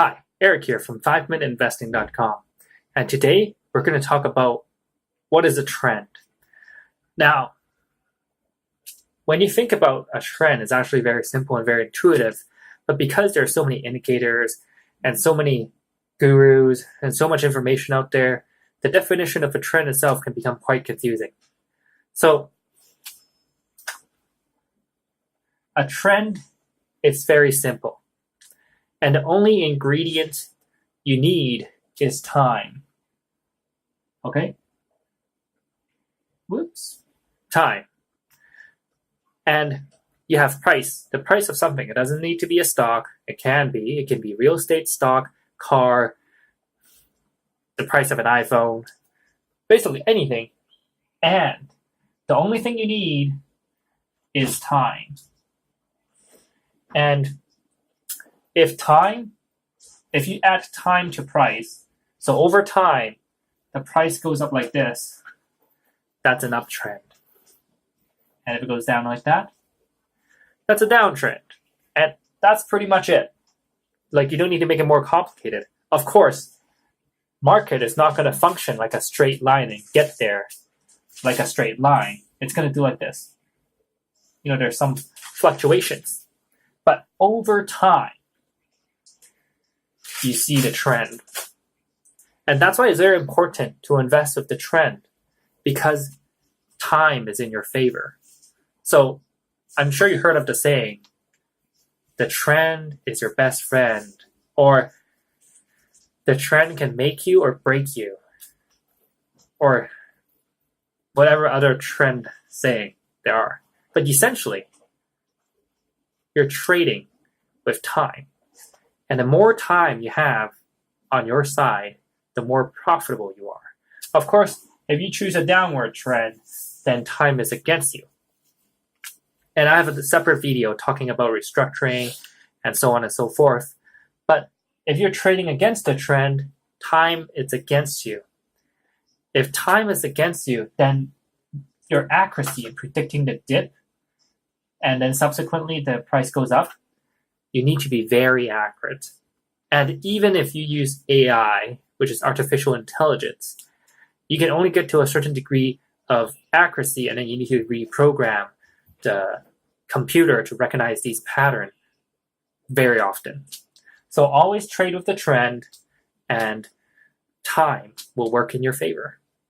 Hi, Eric here from 5minuteinvesting.com, and today we're going to talk about what is a trend. Now, when you think about a trend, it's actually very simple and very intuitive, but because there are so many indicators and so many gurus and so much information out there, the definition of a trend itself can become quite confusing. So, a trend is very simple. And the only ingredient you need is time. Okay? Time. And you have price, the price of something. It doesn't need to be a stock. It can be real estate, stock, car, the price of an iPhone, basically anything. And the only thing you need is time. And if you add time to price, so over time, the price goes up like this, that's an uptrend. And if it goes down like that, that's a downtrend. And that's pretty much it. Like, you don't need to make it more complicated. Of course, market is not going to function like a straight line and get there like a straight line. It's going to do like this. There's some fluctuations. But over time, you see the trend. And that's why it's very important to invest with the trend, because time is in your favor. So I'm sure you heard of the saying, the trend is your best friend, or the trend can make you or break you, or whatever other trend saying there are. But essentially, you're trading with time. And the more time you have on your side, the more profitable you are. Of course, if you choose a downward trend, then time is against you. And I have a separate video talking about restructuring and so on and so forth. But if you're trading against a trend, time is against you. If time is against you, then your accuracy in predicting the dip and then subsequently the price goes up, you need to be very accurate. And even if you use AI, which is artificial intelligence, you can only get to a certain degree of accuracy, and then you need to reprogram the computer to recognize these patterns very often. So always trade with the trend, and time will work in your favor.